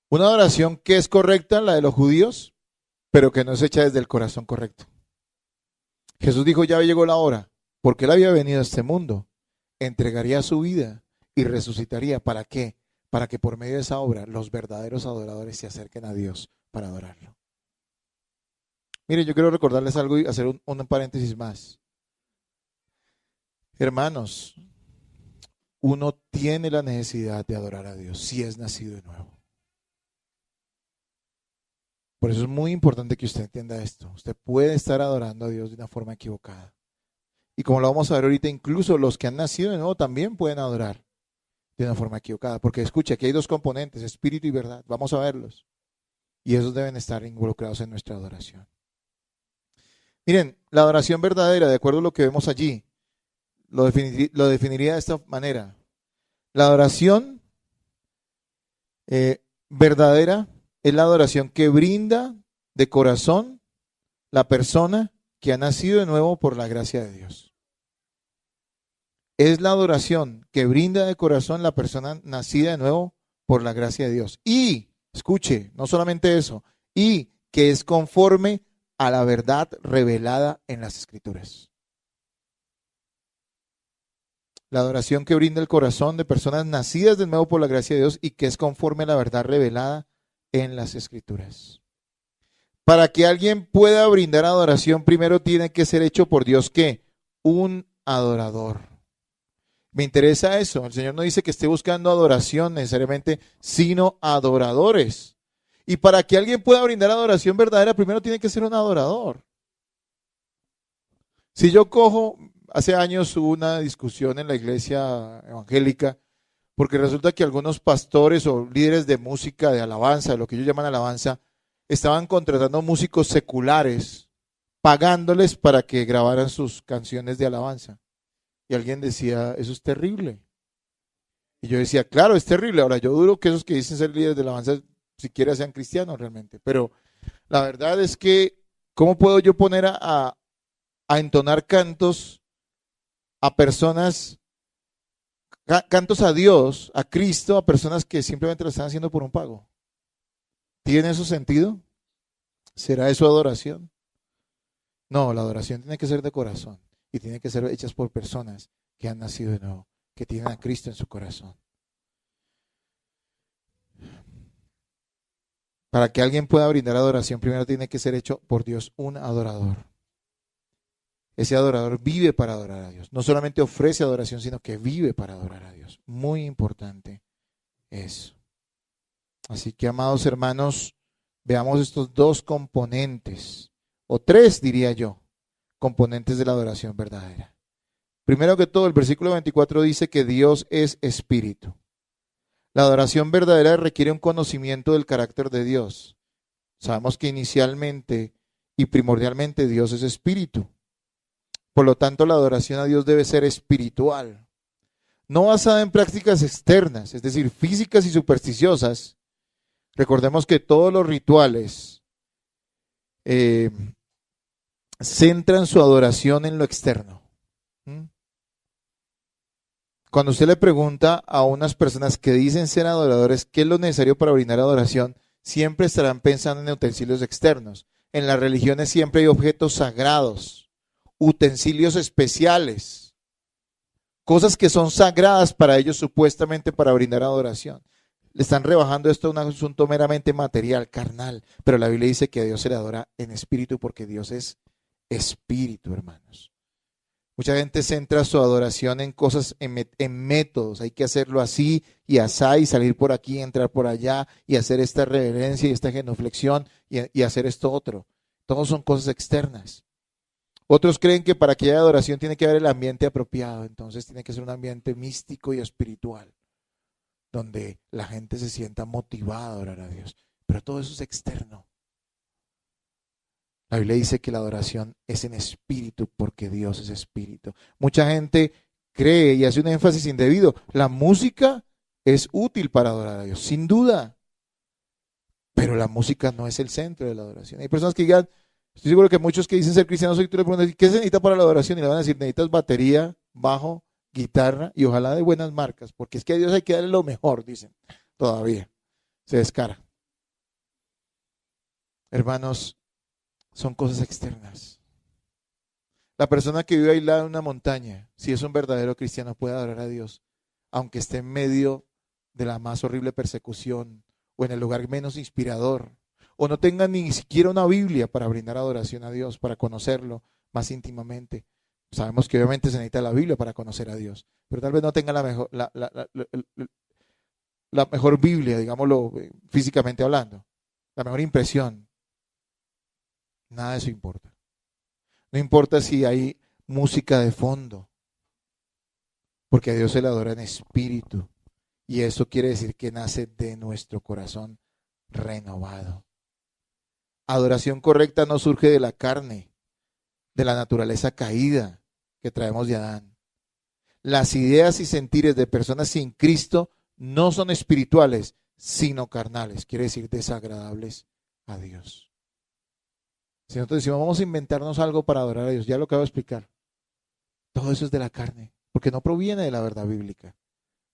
Una adoración que es correcta, la de los judíos, pero que no es hecha desde el corazón correcto. Jesús dijo, ya llegó la hora, porque Él había venido a este mundo, entregaría su vida y resucitaría. ¿Para qué? Para que por medio de esa obra los verdaderos adoradores se acerquen a Dios para adorarlo. Mire, yo quiero recordarles algo y hacer un paréntesis más. Hermanos, uno tiene la necesidad de adorar a Dios si es nacido de nuevo. Por eso es muy importante que usted entienda esto. Usted puede estar adorando a Dios de una forma equivocada. Y como lo vamos a ver ahorita, incluso los que han nacido de nuevo también pueden adorar de una forma equivocada. Porque escucha, aquí hay dos componentes, espíritu y verdad. Vamos a verlos. Y esos deben estar involucrados en nuestra adoración. Miren, la adoración verdadera, de acuerdo a lo que vemos allí, lo definiría de esta manera. La adoración verdadera es la adoración que brinda de corazón la persona que ha nacido de nuevo por la gracia de Dios. Es la adoración que brinda de corazón la persona nacida de nuevo por la gracia de Dios. Y, escuche, no solamente eso, y que es conforme a la verdad revelada en las Escrituras. La adoración que brinda el corazón de personas nacidas de nuevo por la gracia de Dios y que es conforme a la verdad revelada en las Escrituras. Para que alguien pueda brindar adoración, primero tiene que ser hecho por Dios, ¿qué? Un adorador. Me interesa eso. El Señor no dice que esté buscando adoración necesariamente, sino adoradores. Y para que alguien pueda brindar adoración verdadera, primero tiene que ser un adorador. Si yo cojo, hace años hubo una discusión en la iglesia evangélica, porque resulta que algunos pastores o líderes de música, de alabanza, de lo que ellos llaman alabanza, estaban contratando músicos seculares, pagándoles para que grabaran sus canciones de alabanza. Y alguien decía, eso es terrible. Y yo decía, claro, es terrible. Ahora, yo dudo que esos que dicen ser líderes de alabanza siquiera sean cristianos realmente. Pero la verdad es que, ¿cómo puedo yo poner a entonar cantos a personas, cantos a Dios, a Cristo, a personas que simplemente lo están haciendo por un pago? ¿Tiene eso sentido? ¿Será eso adoración? No, la adoración tiene que ser de corazón y tiene que ser hechas por personas que han nacido de nuevo, que tienen a Cristo en su corazón. Para que alguien pueda brindar adoración, primero tiene que ser hecho por Dios un adorador. Ese adorador vive para adorar a Dios. No solamente ofrece adoración, sino que vive para adorar a Dios. Muy importante eso. Así que, amados hermanos, veamos estos dos componentes, o tres diría yo, componentes de la adoración verdadera. Primero que todo, el versículo 24 dice que Dios es espíritu. La adoración verdadera requiere un conocimiento del carácter de Dios. Sabemos que inicialmente y primordialmente Dios es espíritu. Por lo tanto, la adoración a Dios debe ser espiritual, no basada en prácticas externas, es decir, físicas y supersticiosas. Recordemos que todos los rituales centran su adoración en lo externo. Cuando usted le pregunta a unas personas que dicen ser adoradores qué es lo necesario para brindar adoración, siempre estarán pensando en utensilios externos. En las religiones siempre hay objetos sagrados, utensilios especiales, cosas que son sagradas para ellos supuestamente para brindar adoración. Le están rebajando esto a un asunto meramente material, carnal, pero la Biblia dice que a Dios se le adora en espíritu porque Dios es espíritu, hermanos. Mucha gente centra su adoración en cosas, en métodos. Hay que hacerlo así y asá y salir por aquí, entrar por allá y hacer esta reverencia y esta genuflexión y hacer esto otro. Todos son cosas externas. Otros creen que para que haya adoración tiene que haber el ambiente apropiado. Entonces tiene que ser un ambiente místico y espiritual, donde la gente se sienta motivada a adorar a Dios. Pero todo eso es externo. La Biblia dice que la adoración es en espíritu porque Dios es espíritu. Mucha gente cree y hace un énfasis indebido. La música es útil para adorar a Dios, sin duda. Pero la música no es el centro de la adoración. Hay personas que digan, estoy seguro que muchos que dicen ser cristianos hoy tú le preguntas, ¿qué se necesita para la adoración? Y le van a decir, necesitas batería, bajo, guitarra y ojalá de buenas marcas, porque es que a Dios hay que darle lo mejor, dicen, todavía. Se descara. Hermanos, son cosas externas. La persona que vive aislada en una montaña, si es un verdadero cristiano, puede adorar a Dios, aunque esté en medio de la más horrible persecución o en el lugar menos inspirador, o no tenga ni siquiera una Biblia para brindar adoración a Dios, para conocerlo más íntimamente. Sabemos que obviamente se necesita la Biblia para conocer a Dios, pero tal vez no tenga la mejor Biblia, digámoslo físicamente hablando, la mejor impresión. Nada de eso importa. No importa si hay música de fondo, porque a Dios se le adora en espíritu, y eso quiere decir que nace de nuestro corazón renovado. Adoración correcta no surge de la carne, de la naturaleza caída que traemos de Adán. Las ideas y sentires de personas sin Cristo no son espirituales, sino carnales, quiere decir desagradables a Dios. Si nosotros decimos, vamos a inventarnos algo para adorar a Dios, ya lo acabo de explicar. Todo eso es de la carne, porque no proviene de la verdad bíblica.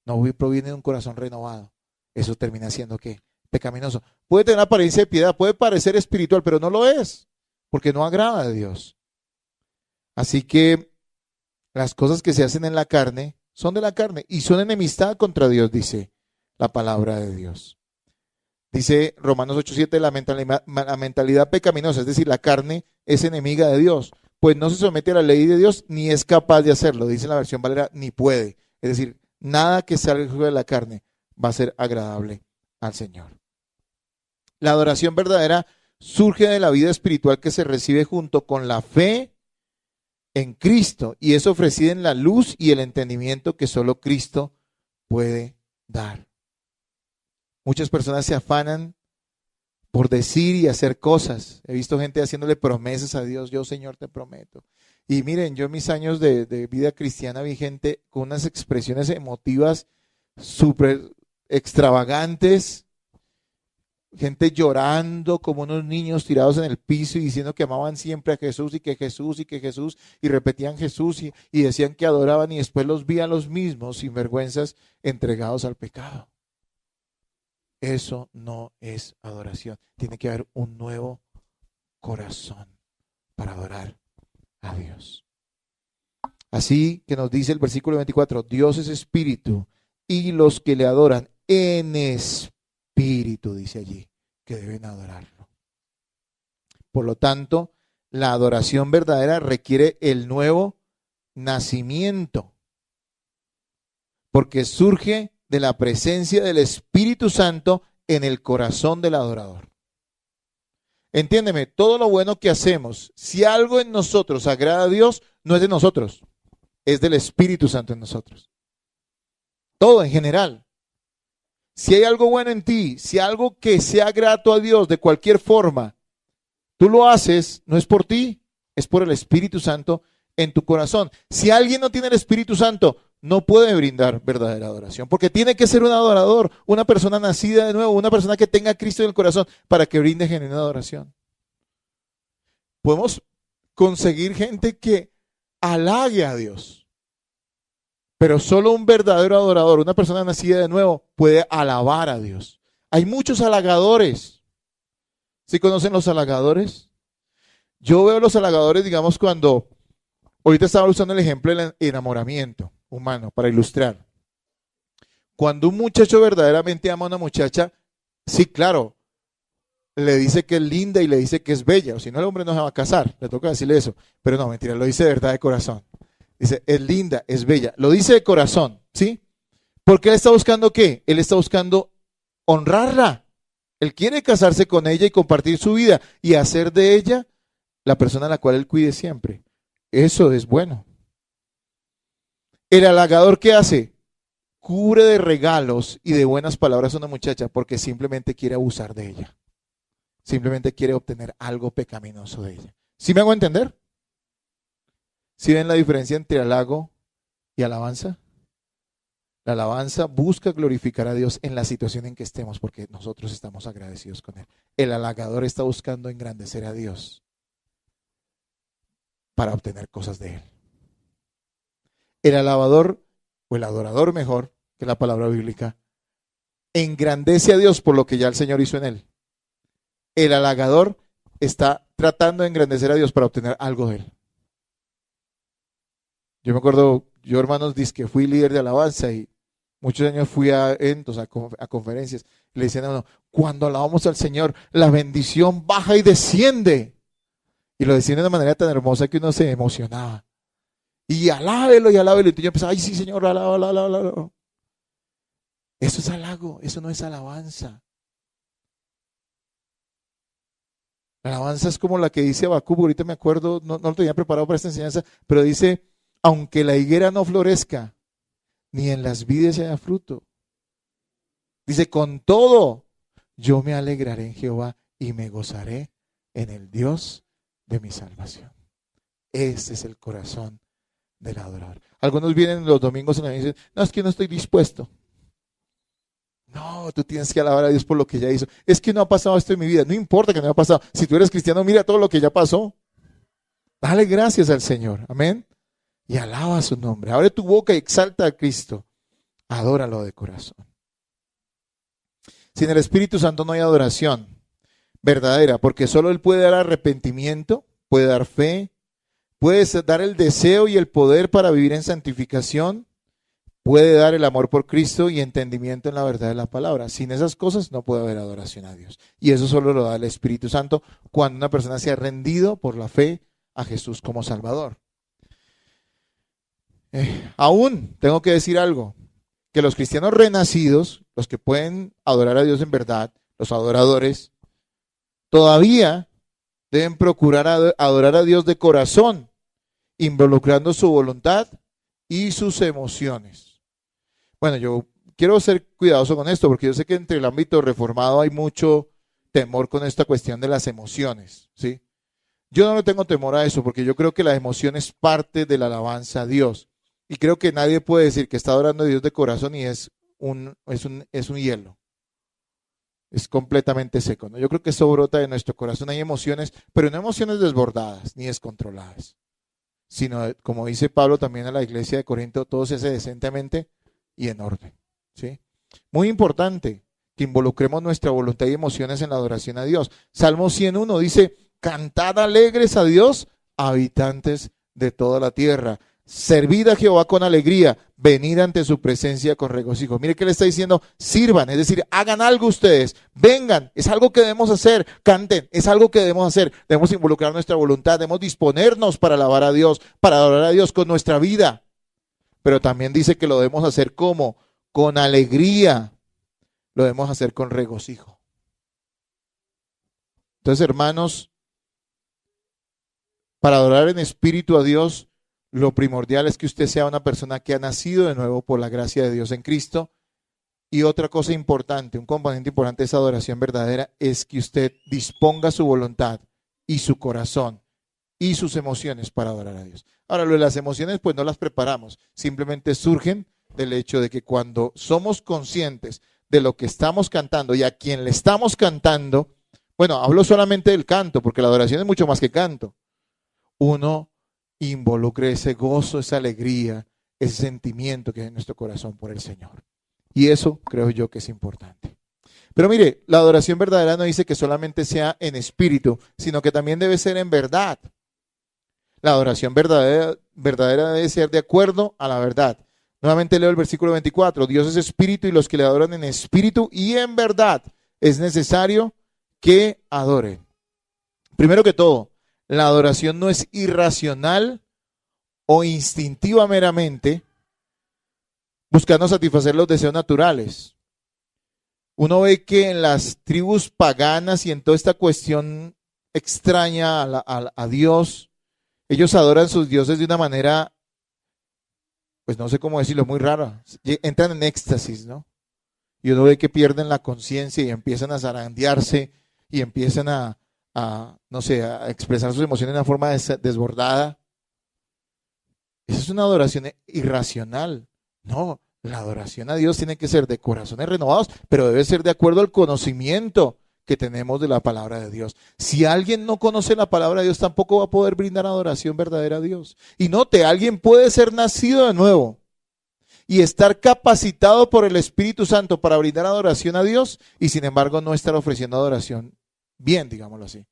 No proviene de un corazón renovado. Eso termina siendo, ¿qué? Pecaminoso. Puede tener apariencia de piedad, puede parecer espiritual, pero no lo es, porque no agrada a Dios. Así que las cosas que se hacen en la carne son de la carne y son enemistad contra Dios, dice la palabra de Dios. Dice Romanos 8:7, la mentalidad pecaminosa, es decir, la carne es enemiga de Dios, pues no se somete a la ley de Dios ni es capaz de hacerlo. Dice en la versión Valera, ni puede. Es decir, nada que salga de la carne va a ser agradable al Señor. La adoración verdadera surge de la vida espiritual que se recibe junto con la fe en Cristo y es ofrecida en la luz y el entendimiento que solo Cristo puede dar. Muchas personas se afanan por decir y hacer cosas. He visto gente haciéndole promesas a Dios. Yo, Señor, te prometo. Y miren, yo en mis años de vida cristiana vi gente con unas expresiones emotivas súper extravagantes. Gente llorando como unos niños tirados en el piso y diciendo que amaban siempre a Jesús y que Jesús y que Jesús y repetían Jesús y decían que adoraban y después los vi a los mismos sinvergüenzas entregados al pecado. Eso no es adoración. Tiene que haber un nuevo corazón para adorar a Dios. Así que nos dice el versículo 24, Dios es espíritu y los que le adoran en espíritu, dice allí, que deben adorarlo. Por lo tanto, la adoración verdadera requiere el nuevo nacimiento, porque surge de la presencia del Espíritu Santo en el corazón del adorador. Entiéndeme, todo lo bueno que hacemos, si algo en nosotros agrada a Dios, no es de nosotros, es del Espíritu Santo en nosotros. Todo en general. Si hay algo bueno en ti, si algo que sea grato a Dios de cualquier forma, tú lo haces, no es por ti, es por el Espíritu Santo en tu corazón. Si alguien no tiene el Espíritu Santo, no puede brindar verdadera adoración, porque tiene que ser un adorador, una persona nacida de nuevo, una persona que tenga a Cristo en el corazón para que brinde genuina adoración. Podemos conseguir gente que halague a Dios, pero solo un verdadero adorador, una persona nacida de nuevo, puede alabar a Dios. Hay muchos halagadores. ¿Sí conocen los halagadores? Yo veo los halagadores, digamos, cuando, ahorita estaba usando el ejemplo del enamoramiento humano para ilustrar. Cuando un muchacho verdaderamente ama a una muchacha, sí, claro, le dice que es linda y le dice que es bella, o si no el hombre no se va a casar, le toca decirle eso, pero no, mentira, lo dice de verdad de corazón. Dice, es linda, es bella, lo dice de corazón, ¿sí? Porque él está buscando ¿qué? Él está buscando honrarla. Él quiere casarse con ella y compartir su vida y hacer de ella la persona a la cual él cuide siempre. Eso es bueno. El halagador, ¿qué hace? Cubre de regalos y de buenas palabras a una muchacha porque simplemente quiere abusar de ella. Simplemente quiere obtener algo pecaminoso de ella. ¿Sí me hago entender? ¿Sí ven la diferencia entre halago y alabanza? La alabanza busca glorificar a Dios en la situación en que estemos porque nosotros estamos agradecidos con Él. El halagador está buscando engrandecer a Dios para obtener cosas de Él. El alabador, o el adorador mejor, que la palabra bíblica, engrandece a Dios por lo que ya el Señor hizo en él. El halagador está tratando de engrandecer a Dios para obtener algo de Él. Yo me acuerdo, yo hermanos, que fui líder de alabanza y muchos años fui a eventos, a conferencias. Y le decían a uno, cuando alabamos al Señor, la bendición baja y desciende. Y lo decían de una manera tan hermosa que uno se emocionaba. Y alábelo y alábelo. Y yo empezaba, ay sí Señor, alábalo. Eso es halago, eso no es alabanza. La alabanza es como la que dice Habacuc, ahorita me acuerdo, no lo tenía preparado para esta enseñanza, pero dice, aunque la higuera no florezca, ni en las vides haya fruto. Dice, con todo, yo me alegraré en Jehová y me gozaré en el Dios de mi salvación. Este es el corazón del adorador. Algunos vienen los domingos y me dicen, no, es que no estoy dispuesto. No, tú tienes que alabar a Dios por lo que ya hizo. Es que no ha pasado esto en mi vida. No importa que no haya pasado. Si tú eres cristiano, mira todo lo que ya pasó. Dale gracias al Señor. Amén. Y alaba su nombre. Abre tu boca y exalta a Cristo. Adóralo de corazón. Sin el Espíritu Santo no hay adoración verdadera, porque solo Él puede dar arrepentimiento, puede dar fe, puede dar el deseo y el poder para vivir en santificación, puede dar el amor por Cristo y entendimiento en la verdad de la palabra. Sin esas cosas no puede haber adoración a Dios. Y eso solo lo da el Espíritu Santo cuando una persona se ha rendido por la fe a Jesús como Salvador. Aún tengo que decir algo, que los cristianos renacidos, los que pueden adorar a Dios en verdad, los adoradores, todavía deben procurar adorar a Dios de corazón, involucrando su voluntad y sus emociones. Bueno, yo quiero ser cuidadoso con esto, porque yo sé que entre el ámbito reformado hay mucho temor con esta cuestión de las emociones, ¿sí? Yo no le tengo temor a eso, porque yo creo que la emoción es parte de la alabanza a Dios. Y creo que nadie puede decir que está adorando a Dios de corazón y es un hielo. Es completamente seco, ¿no? Yo creo que eso brota de nuestro corazón. Hay emociones, pero no emociones desbordadas ni descontroladas, sino, como dice Pablo también a la iglesia de Corinto, todo se hace decentemente y en orden, ¿sí? Muy importante que involucremos nuestra voluntad y emociones en la adoración a Dios. Salmo 101 dice, cantad alegres a Dios, habitantes de toda la tierra. Servid a Jehová con alegría, venid ante su presencia con regocijo. Mire que le está diciendo, sirvan, es decir, hagan algo ustedes, vengan, es algo que debemos hacer, canten, es algo que debemos hacer, debemos involucrar nuestra voluntad, debemos disponernos para alabar a Dios, para adorar a Dios con nuestra vida. Pero también dice que lo debemos hacer como, con alegría, lo debemos hacer con regocijo. Entonces, hermanos, para adorar en espíritu a Dios, lo primordial es que usted sea una persona que ha nacido de nuevo por la gracia de Dios en Cristo. Y otra cosa importante, un componente importante de esa adoración verdadera es que usted disponga su voluntad y su corazón y sus emociones para adorar a Dios. Ahora, lo de las emociones pues no las preparamos, simplemente surgen del hecho de que cuando somos conscientes de lo que estamos cantando y a quien le estamos cantando, bueno, hablo solamente del canto, porque la adoración es mucho más que canto. Uno involucre ese gozo, esa alegría, ese sentimiento que hay en nuestro corazón por el Señor. Y eso creo yo que es importante. Pero mire, la adoración verdadera no dice que solamente sea en espíritu, sino que también debe ser en verdad. La adoración verdadera debe ser de acuerdo a la verdad. Nuevamente leo el versículo 24. Dios es espíritu y los que le adoran en espíritu y en verdad es necesario que adoren. Primero que todo, la adoración no es irracional o instintiva meramente, buscando satisfacer los deseos naturales. Uno ve que en las tribus paganas y en toda esta cuestión extraña a Dios, ellos adoran sus dioses de una manera, pues no sé cómo decirlo, muy rara. Entran en éxtasis, ¿no? Y uno ve que pierden la conciencia y empiezan a zarandearse y empiezan no sé, a expresar sus emociones de una forma desbordada. Esa es una adoración irracional. No, la adoración a Dios tiene que ser de corazones renovados, pero debe ser de acuerdo al conocimiento que tenemos de la palabra de Dios. Si alguien no conoce la palabra de Dios, tampoco va a poder brindar adoración verdadera a Dios. Y note, alguien puede ser nacido de nuevo y estar capacitado por el Espíritu Santo para brindar adoración a Dios y sin embargo no estar ofreciendo adoración bien, digámoslo así,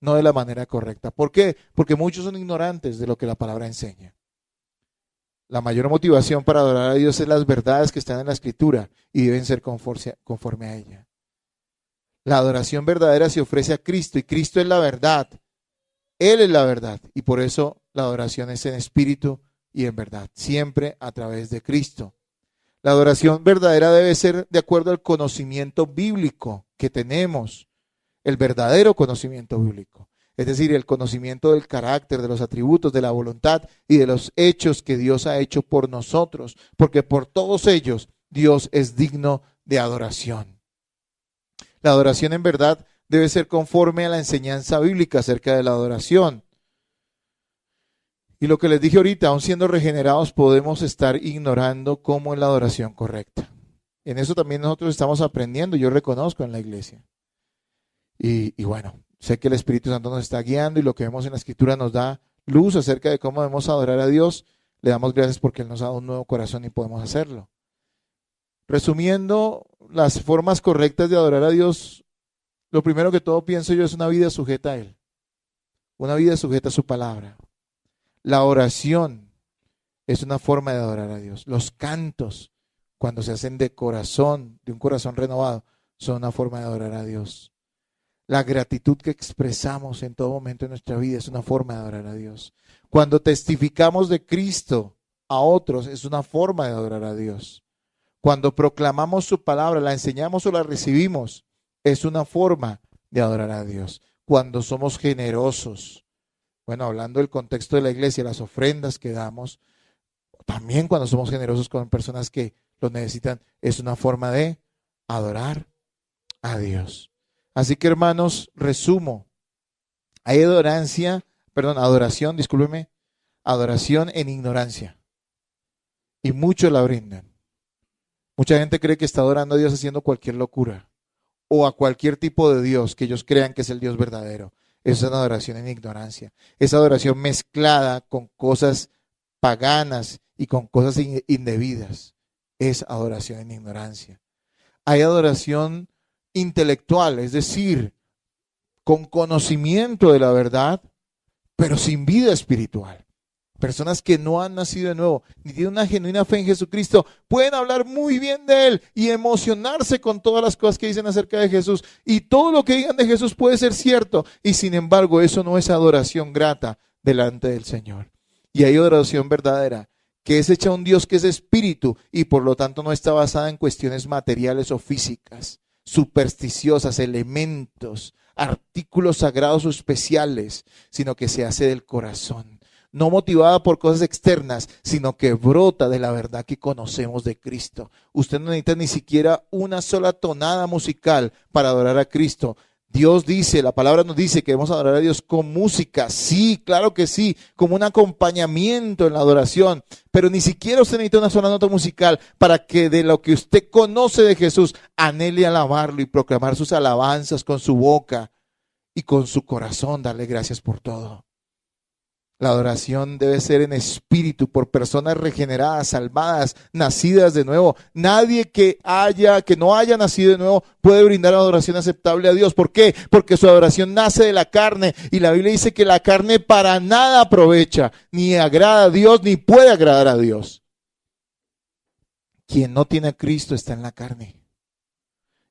no de la manera correcta. ¿Por qué? Porque muchos son ignorantes de lo que la palabra enseña. La mayor motivación para adorar a Dios es las verdades que están en la Escritura y deben ser conforme a ella. La adoración verdadera se ofrece a Cristo y Cristo es la verdad. Él es la verdad y por eso la adoración es en espíritu y en verdad, siempre a través de Cristo. La adoración verdadera debe ser de acuerdo al conocimiento bíblico que tenemos, el verdadero conocimiento bíblico. Es decir, el conocimiento del carácter, de los atributos, de la voluntad y de los hechos que Dios ha hecho por nosotros, porque por todos ellos Dios es digno de adoración. La adoración en verdad debe ser conforme a la enseñanza bíblica acerca de la adoración. Y lo que les dije ahorita, aun siendo regenerados, podemos estar ignorando cómo es la adoración correcta. En eso también nosotros estamos aprendiendo, yo reconozco en la iglesia. Y bueno, sé que el Espíritu Santo nos está guiando y lo que vemos en la Escritura nos da luz acerca de cómo debemos adorar a Dios. Le damos gracias porque Él nos ha dado un nuevo corazón y podemos hacerlo. Resumiendo, las formas correctas de adorar a Dios, lo primero que todo pienso yo es una vida sujeta a Él. Una vida sujeta a su palabra. La oración es una forma de adorar a Dios. Los cantos, cuando se hacen de corazón, de un corazón renovado, son una forma de adorar a Dios. La gratitud que expresamos en todo momento de nuestra vida es una forma de adorar a Dios. Cuando testificamos de Cristo a otros es una forma de adorar a Dios. Cuando proclamamos su palabra, la enseñamos o la recibimos, es una forma de adorar a Dios. Cuando somos generosos, bueno, hablando del contexto de la iglesia, las ofrendas que damos, también cuando somos generosos con personas que lo necesitan, es una forma de adorar a Dios. Así que, hermanos, resumo. Hay adoración en ignorancia. Y muchos la brindan. Mucha gente cree que está adorando a Dios haciendo cualquier locura o a cualquier tipo de Dios que ellos crean que es el Dios verdadero. Esa es una adoración en ignorancia. Esa adoración mezclada con cosas paganas y con cosas indebidas. Es adoración en ignorancia. Hay adoración intelectual, es decir, con conocimiento de la verdad, pero sin vida espiritual. Personas que no han nacido de nuevo, ni tienen una genuina fe en Jesucristo, pueden hablar muy bien de Él y emocionarse con todas las cosas que dicen acerca de Jesús. Y todo lo que digan de Jesús puede ser cierto. Y sin embargo, eso no es adoración grata delante del Señor. Y hay adoración verdadera, que es hecha a un Dios que es espíritu y por lo tanto no está basada en cuestiones materiales o físicas, supersticiosas, elementos, artículos sagrados o especiales, sino que se hace del corazón. No motivada por cosas externas, sino que brota de la verdad que conocemos de Cristo. Usted no necesita ni siquiera una sola tonada musical para adorar a Cristo. Dios dice, la palabra nos dice que debemos adorar a Dios con música. Sí, claro que sí, como un acompañamiento en la adoración. Pero ni siquiera usted necesita una sola nota musical para que de lo que usted conoce de Jesús anhele alabarlo y proclamar sus alabanzas con su boca y con su corazón, darle gracias por todo. La adoración debe ser en espíritu, por personas regeneradas, salvadas, nacidas de nuevo. Nadie que no haya nacido de nuevo puede brindar adoración aceptable a Dios. ¿Por qué? Porque su adoración nace de la carne. Y la Biblia dice que la carne para nada aprovecha, ni agrada a Dios, ni puede agradar a Dios. Quien no tiene a Cristo está en la carne.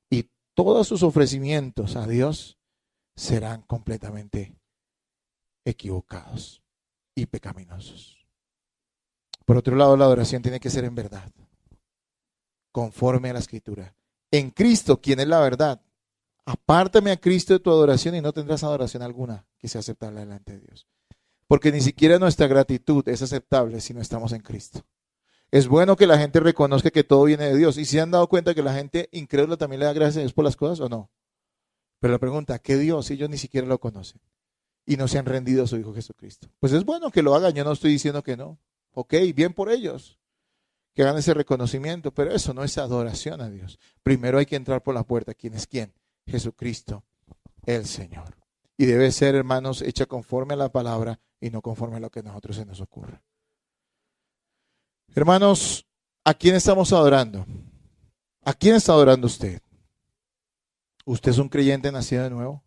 Y todos sus ofrecimientos a Dios serán completamente equivocados y pecaminosos. Por otro lado, la adoración tiene que ser en verdad, conforme a la Escritura. En Cristo, quien es la verdad. Apártame a Cristo de tu adoración y no tendrás adoración alguna que sea aceptable delante de Dios. Porque ni siquiera nuestra gratitud es aceptable si no estamos en Cristo. Es bueno que la gente reconozca que todo viene de Dios. ¿Y se han dado cuenta que la gente incrédula también le da gracias a Dios por las cosas o no? Pero la pregunta, ¿qué Dios si ellos ni siquiera lo conocen? Y no se han rendido a su Hijo Jesucristo. Pues es bueno que lo hagan, yo no estoy diciendo que no. Ok, bien por ellos, que hagan ese reconocimiento, pero eso no es adoración a Dios. Primero hay que entrar por la puerta. ¿Quién es quién? Jesucristo, el Señor. Y debe ser, hermanos, hecha conforme a la palabra y no conforme a lo que a nosotros se nos ocurra. Hermanos, ¿a quién estamos adorando? ¿A quién está adorando usted? ¿Usted es un creyente nacido de nuevo?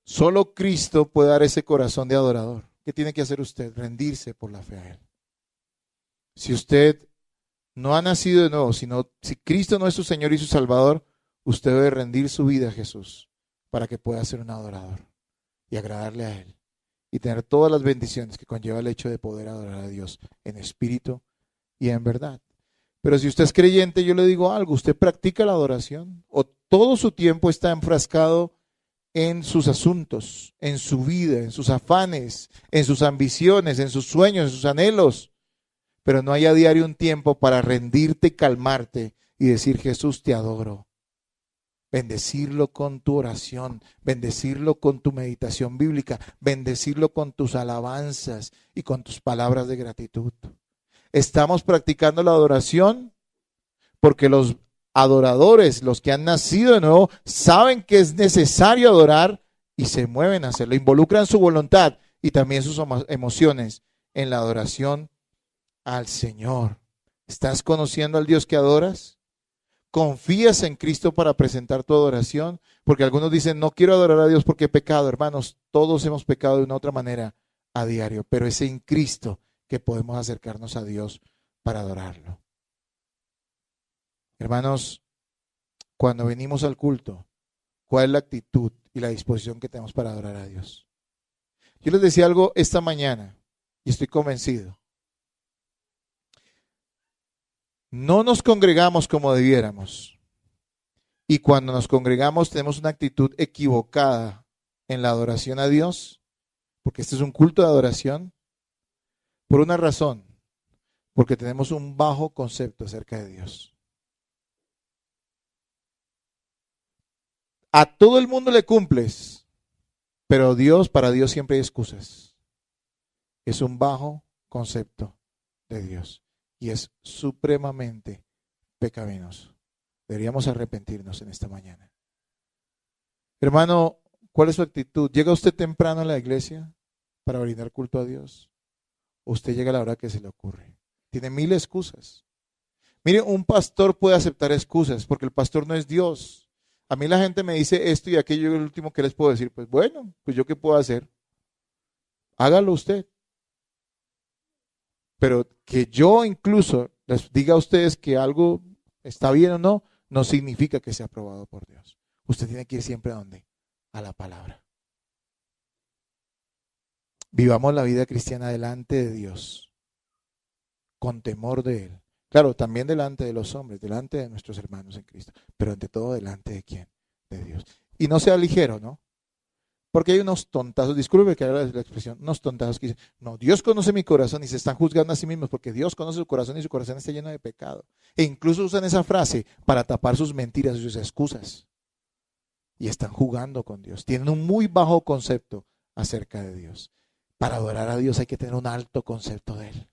Solo Cristo puede dar ese corazón de adorador. ¿Qué tiene que hacer usted? Rendirse por la fe a Él. Si usted no ha nacido de nuevo, si Cristo no es su Señor y su Salvador, usted debe rendir su vida a Jesús para que pueda ser un adorador y agradarle a Él y tener todas las bendiciones que conlleva el hecho de poder adorar a Dios en espíritu y en verdad. Pero si usted es creyente, yo le digo algo, usted practica la adoración o todo su tiempo está enfrascado en sus asuntos, en su vida, en sus afanes, en sus ambiciones, en sus sueños, en sus anhelos. Pero no hay a diario un tiempo para rendirte y calmarte y decir, Jesús, te adoro. Bendecirlo con tu oración, bendecirlo con tu meditación bíblica, bendecirlo con tus alabanzas y con tus palabras de gratitud. Estamos practicando la adoración porque los adoradores, los que han nacido de nuevo, saben que es necesario adorar y se mueven a hacerlo. Involucran su voluntad y también sus emociones en la adoración al Señor. ¿Estás conociendo al Dios que adoras? ¿Confías en Cristo para presentar tu adoración? Porque algunos dicen, no quiero adorar a Dios porque he pecado. Hermanos, todos hemos pecado de una u otra manera a diario, pero es en Cristo que podemos acercarnos a Dios para adorarlo. Hermanos, cuando venimos al culto, ¿cuál es la actitud y la disposición que tenemos para adorar a Dios? Yo les decía algo esta mañana y estoy convencido. No nos congregamos como debiéramos. Y cuando nos congregamos tenemos una actitud equivocada en la adoración a Dios, porque este es un culto de adoración, por una razón, porque tenemos un bajo concepto acerca de Dios. A todo el mundo le cumples, pero para Dios siempre hay excusas. Es un bajo concepto de Dios y es supremamente pecaminoso. Deberíamos arrepentirnos en esta mañana. Hermano, ¿cuál es su actitud? ¿Llega usted temprano a la iglesia para brindar culto a Dios? ¿O usted llega a la hora que se le ocurre? Tiene mil excusas. Mire, un pastor puede aceptar excusas porque el pastor no es Dios. A mí la gente me dice esto y aquello, y el último que les puedo decir, pues bueno, pues yo qué puedo hacer. Hágalo usted. Pero que yo incluso les diga a ustedes que algo está bien o no, no significa que sea aprobado por Dios. Usted tiene que ir siempre a dónde? A la palabra. Vivamos la vida cristiana delante de Dios, con temor de Él. Claro, también delante de los hombres, delante de nuestros hermanos en Cristo, pero ante todo delante de quién? De Dios. Y no sea ligero, ¿no? Porque hay unos tontazos, disculpe que haga la expresión, unos tontazos que dicen, no, Dios conoce mi corazón y se están juzgando a sí mismos porque Dios conoce su corazón y su corazón está lleno de pecado. E incluso usan esa frase para tapar sus mentiras y sus excusas. Y están jugando con Dios. Tienen un muy bajo concepto acerca de Dios. Para adorar a Dios hay que tener un alto concepto de Él.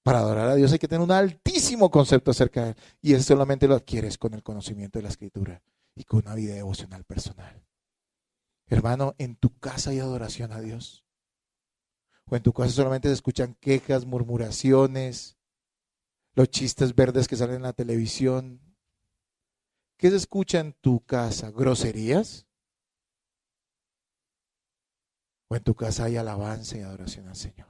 Para adorar a Dios hay que tener un altísimo concepto acerca de Él. Y eso solamente lo adquieres con el conocimiento de la Escritura y con una vida devocional personal. Hermano, ¿en tu casa hay adoración a Dios? ¿O en tu casa solamente se escuchan quejas, murmuraciones, los chistes verdes que salen en la televisión? ¿Qué se escucha en tu casa? ¿Groserías? ¿O en tu casa hay alabanza y adoración al Señor?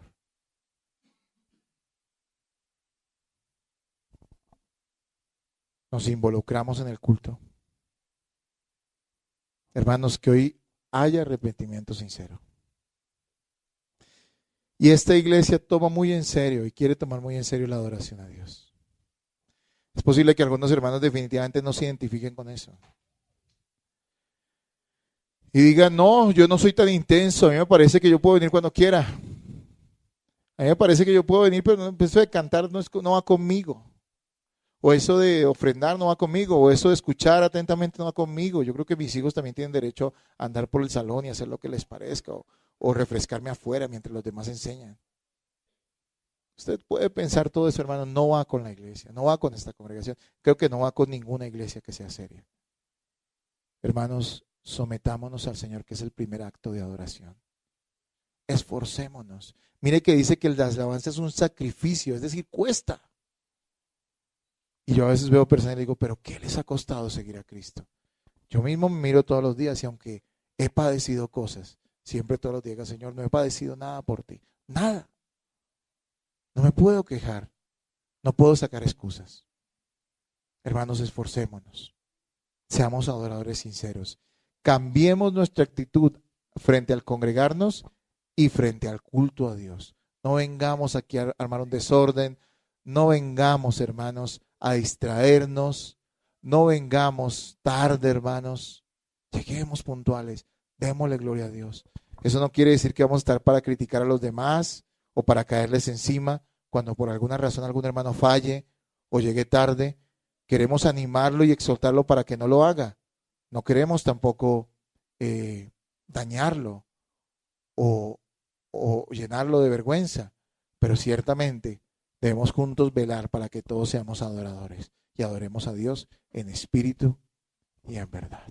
Nos involucramos en el culto. Hermanos, que hoy haya arrepentimiento sincero. Y esta iglesia toma muy en serio y quiere tomar muy en serio la adoración a Dios. Es posible que algunos hermanos definitivamente no se identifiquen con eso. Y digan, no, yo no soy tan intenso, a mí me parece que yo puedo venir cuando quiera. A mí me parece que yo puedo venir, pero eso de cantar no va conmigo. O eso de ofrendar no va conmigo, o eso de escuchar atentamente no va conmigo. Yo creo que mis hijos también tienen derecho a andar por el salón y hacer lo que les parezca, o refrescarme afuera mientras los demás enseñan. Usted puede pensar todo eso, hermano, no va con la iglesia, no va con esta congregación. Creo que no va con ninguna iglesia que sea seria. Hermanos, sometámonos al Señor, que es el primer acto de adoración. Esforcémonos. Mire que dice que la alabanza es un sacrificio, es decir, cuesta. Y yo a veces veo personas y digo, pero ¿qué les ha costado seguir a Cristo? Yo mismo me miro todos los días y aunque he padecido cosas, siempre todos los días digo, Señor, no he padecido nada por ti. Nada. No me puedo quejar. No puedo sacar excusas. Hermanos, esforcémonos. Seamos adoradores sinceros. Cambiemos nuestra actitud frente al congregarnos y frente al culto a Dios. No vengamos aquí a armar un desorden. No vengamos, hermanos, a distraernos. No vengamos tarde, hermanos. Lleguemos puntuales. Démosle gloria a Dios. Eso no quiere decir que vamos a estar para criticar a los demás o para caerles encima cuando por alguna razón algún hermano falle o llegue tarde. Queremos animarlo y exhortarlo para que no lo haga. No queremos tampoco dañarlo o llenarlo de vergüenza, pero ciertamente Debemos juntos velar para que todos seamos adoradores y adoremos a Dios en espíritu y en verdad.